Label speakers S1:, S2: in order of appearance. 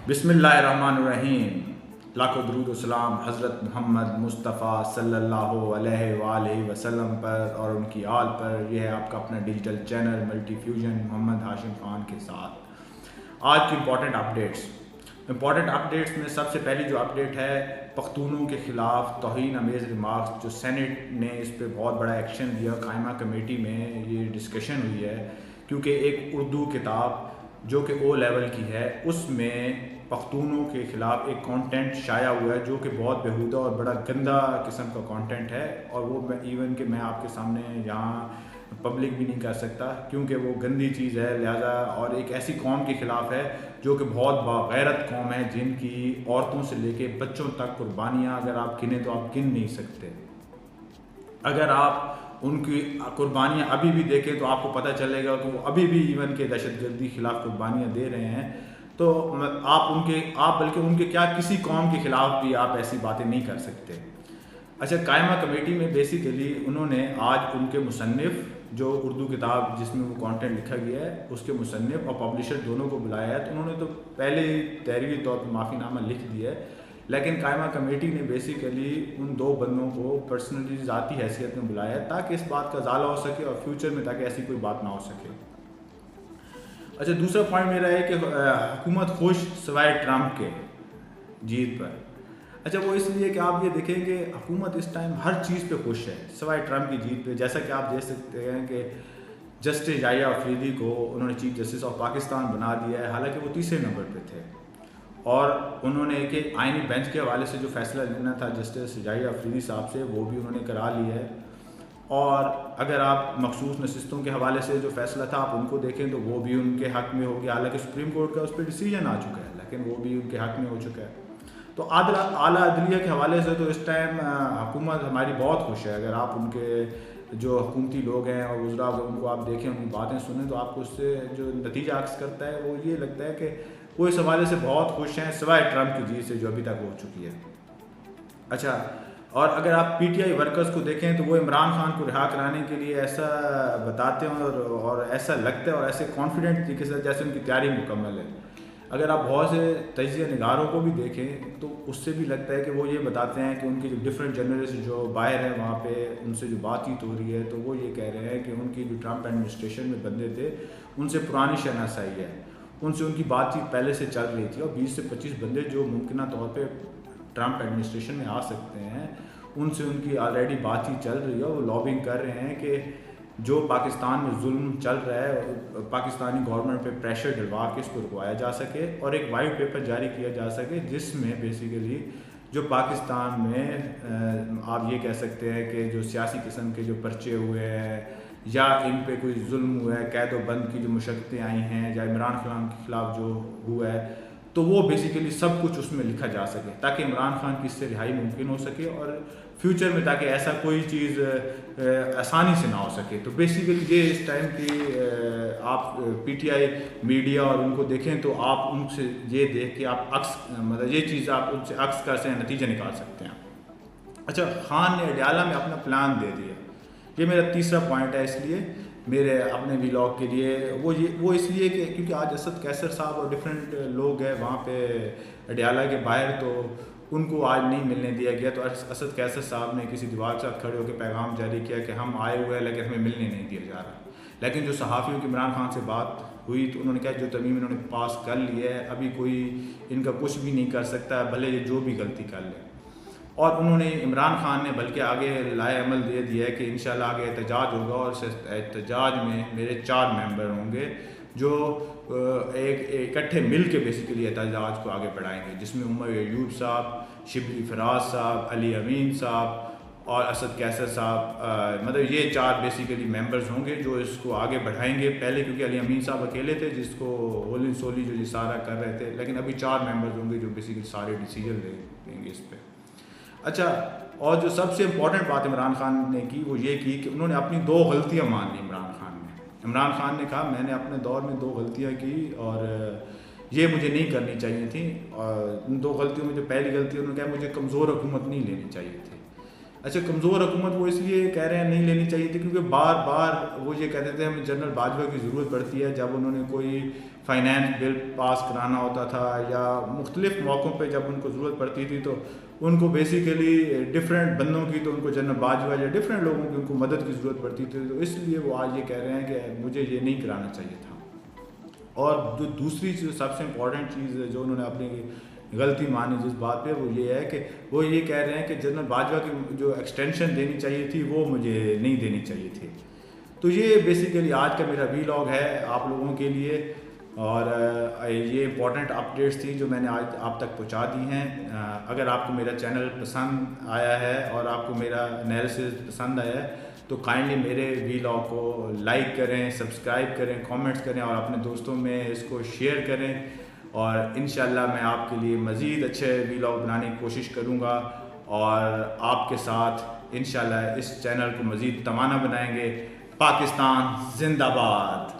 S1: बिस्मिल्लाहिर्रहमानिर्रहीम। लाखों दरूद व सलाम हज़रत मोहम्मद मुस्तफ़ा सल्लल्लाहु अलैहि वसल्लम पर और उनकी आल पर। यह है आपका अपना digital channel multi fusion Mohammed Hashim Khan के साथ। आज की इम्पॉर्टेंट अपडेट्स में सबसे पहली जो अपडेट है, पख्तूनों के ख़िलाफ़ तौहीन अमेज़ रिमार्क्स, जो सेनेट ने इस पर बहुत बड़ा एक्शन लिया। कायमा कमेटी में ये डिस्कशन हुई है क्योंकि एक उर्दू किताब जो कि ओ लेवल की है, उसमें पख्तूनों के ख़िलाफ़ एक कंटेंट शाया हुआ है जो कि बहुत बेहुदा और बड़ा गंदा किस्म का कंटेंट है। और वो मैं आपके सामने यहाँ पब्लिक भी नहीं कर सकता क्योंकि वो गंदी चीज़ है, लिहाजा। और एक ऐसी कौम के ख़िलाफ़ है जो कि बहुत बागैरत कौम है, जिनकी औरतों से लेके बच्चों तक कुर्बानियाँ अगर आप गिने तो आप गिन नहीं सकते। अगर आप उनकी कुर्बानियाँ अभी भी देखें तो आपको पता चलेगा कि वो अभी भी इवन के दहशतगर्दी के ख़िलाफ़ कुर्बानियाँ दे रहे हैं। तो आप बल्कि उनके क्या किसी कौम के ख़िलाफ़ भी आप ऐसी बातें नहीं कर सकते। अच्छा, कायमा कमेटी में बेसिकली उन्होंने आज उनके मुसन्निफ़, जो उर्दू किताब जिसमें वो कंटेंट लिखा गया है, उसके मुसन्निफ़ और पब्लिशर दोनों को बुलाया है। तो उन्होंने तो पहले ही तहरीरी तौर पर माफ़ीनामा लिख दिया है, लेकिन कायमा कमेटी ने बेसिकली उन दो बंदों को पर्सनली ज़ाती हैसियत में बुलाया है ताकि इस बात का ज़ाला हो सके और फ्यूचर में ताकि ऐसी कोई बात ना हो सके। अच्छा, दूसरा पॉइंट मेरा है कि हुकूमत खुश सिवाय ट्रंप के जीत पर। अच्छा, वो इसलिए कि आप ये देखेंगे हुकूमत इस टाइम हर चीज़ पे खुश है सिवाय ट्रंप की जीत पे। जैसा कि आप देख सकते हैं कि जस्टिस याहिया अफरीदी को उन्होंने चीफ जस्टिस ऑफ पाकिस्तान बना दिया है, हालांकि वो तीसरे नंबर पे थे। और उन्होंने एक आईनी बेंच के हवाले से जो फैसला लेना था जस्टिस याहिया अफरीदी साहब से, वो भी उन्होंने करा लिया है। और अगर आप मखसूस नशिस्तों के हवाले से जो फैसला था आप उनको देखें तो वो भी उनके हक़ में हो गया, हालांकि सुप्रीम कोर्ट का उस पर डिसीजन आ चुका है, लेकिन वो भी उनके हक़ में हो चुका है। तो आला अदलिया के हवाले से तो इस टाइम हुकूमत हमारी बहुत खुश है। अगर आप उनके जो हुकूमती लोग हैं और वज़रा, उनको आप देखें, उनकी बातें सुनें, तो आपको उससे जो नतीजा अक्स करता है वो ये लगता है कि वो इस हवाले से बहुत खुश हैं सिवाय ट्रंप की जीत से जो अभी तक हो चुकी है। अच्छा, और अगर आप पीटीआई वर्कर्स को देखें तो वो इमरान खान को रिहा कराने के लिए ऐसा बताते हैं और ऐसा लगता है और ऐसे कॉन्फिडेंट तरीके से जैसे उनकी तैयारी मुकम्मल है। अगर आप बहुत से तजिया निगारों को भी देखें तो उससे भी लगता है कि वो ये बताते हैं कि उनकी जो डिफरेंट जर्नलिस्ट जो बाहर हैं वहाँ पे उनसे जो बातचीत हो रही है तो वो ये कह रहे हैं कि उनकी जो ट्रंप एडमिनिस्ट्रेशन में बंदे थे उनसे पुरानी शनासाई है, उनसे उनकी बातचीत पहले से चल रही थी। और 20 से 25 बंदे जो मुमकिन तौर पर ट्रंप एडमिनिस्ट्रेशन में आ सकते हैं, उनसे उनकी ऑलरेडी बातचीत चल रही है। वो लॉबिंग कर रहे हैं कि जो पाकिस्तान में जुल्म चल रहा है पाकिस्तानी गवर्नमेंट पे प्रेशर डलवा के इसको रुकवाया जा सके और एक वाइट पेपर जारी किया जा सके जिसमें बेसिकली जो पाकिस्तान में आप ये कह सकते हैं कि जो सियासी किस्म के जो पर्चे हुए हैं या इन पे कोई जुल्म हुआ है, कैद व बंद की जो मुशक्क़तें आई हैं या इमरान खान के ख़िलाफ़ जो हुआ है, तो वो बेसिकली सब कुछ उसमें लिखा जा सके ताकि इमरान खान की इससे रिहाई मुमकिन हो सके और फ्यूचर में ताकि ऐसा कोई चीज़ आसानी से ना हो सके। तो बेसिकली ये इस टाइम की आप पीटीआई मीडिया और उनको देखें तो आप उनसे ये देख के आप मतलब ये चीज़ आप उनसे अक्स कर सकते हैं, नतीजा निकाल सकते हैं। अच्छा, खान ने अडयाला में अपना प्लान दे दिया, ये मेरा तीसरा पॉइंट है। इसलिए मेरे अपने व्लॉग के लिए वो इसलिए कि क्योंकि आज असद कैसर साहब और डिफरेंट लोग हैं वहाँ पे अडयाला के बाहर, तो उनको आज नहीं मिलने दिया गया। तो असद कैसर साहब ने किसी दीवार के साथ खड़े होकर पैगाम जारी किया कि हम आए हुए हैं लेकिन हमें मिलने नहीं दिया जा रहा। लेकिन जो सहाफ़ियों की इमरान खान से बात हुई तो उन्होंने कहा जो तमीम इन्होंने पास कर लिया है अभी कोई इनका कुछ भी नहीं कर सकता, भले ये जो भी गलती कर ले। और उन्होंने इमरान खान ने बल्कि आगे लाए अमल दे दिया है कि इंशाल्लाह आगे एहतजाज होगा और इस एहतजाज में मेरे 4 मेंबर होंगे जो एक इकट्ठे मिल के बेसिकली एहतजाज को आगे बढ़ाएंगे, जिसमें उमर अयूब साहब, शिबली फराज साहब, अली अमीन साहब और असद कैसर साहब, मतलब ये 4 बेसिकली मेंबर्स होंगे जो इसको आगे बढ़ाएंगे। पहले क्योंकि अली अमीन साहब अकेले थे जिसको होली सोली जो सारा कर रहे थे, लेकिन अभी 4 मेंबर्स होंगे जो बेसिकली सारे डिसीजन लेंगे इस पर। अच्छा, और जो सबसे इम्पॉर्टेंट बात इमरान खान ने की वो ये की कि उन्होंने अपनी 2 गलतियाँ मान ली। इमरान खान ने कहा मैंने अपने दौर में 2 गलतियाँ की और ये मुझे नहीं करनी चाहिए थी। और उन 2 गलतियों में जो पहली गलती उन्होंने कहा मुझे कमज़ोर हुकूमत नहीं लेनी चाहिए थी। अच्छा, कमज़ोर हुकूमत वो इसलिए कह रहे हैं नहीं लेनी चाहिए थी क्योंकि बार बार वो ये कहते थे हमें जनरल बाजवा की ज़रूरत पड़ती है जब उन्होंने कोई फाइनेंस बिल पास कराना होता था या मुख्तलिफ़ मौक़ों पे जब उनको ज़रूरत पड़ती थी तो उनको बेसिकली डिफरेंट बंदों की तो उनको जनरल बाजवा या डिफरेंट लोगों की उनको मदद की ज़रूरत पड़ती थी, तो इसलिए वो आज ये कह रहे हैं कि मुझे ये नहीं कराना चाहिए था। और जो दूसरी जो सबसे इम्पॉर्टेंट चीज़ है जो उन्होंने अपनी गलती मानी जिस बात पे, वो ये है कि वो ये कह रहे हैं कि जनरल बाजवा की जो एक्सटेंशन देनी चाहिए थी वो मुझे नहीं देनी चाहिए थी। तो ये बेसिकली आज का मेरा वीलॉग है आप लोगों के लिए, और ये इंपॉर्टेंट अपडेट्स थी जो मैंने आज आप तक पहुंचा दी हैं। अगर आपको मेरा चैनल पसंद आया है और आपको मेरा एनालिसिस पसंद आया है तो काइंडली मेरे वीलॉग को लाइक करें, सब्सक्राइब करें, कमेंट्स करें और अपने दोस्तों में इसको शेयर करें। और इंशाल्लाह मैं आपके लिए मज़ीद अच्छे वीलॉग बनाने की कोशिश करूँगा और आपके साथ इंशाल्लाह इस चैनल को मज़ीद तवाना बनाएंगे। पाकिस्तान जिंदाबाद।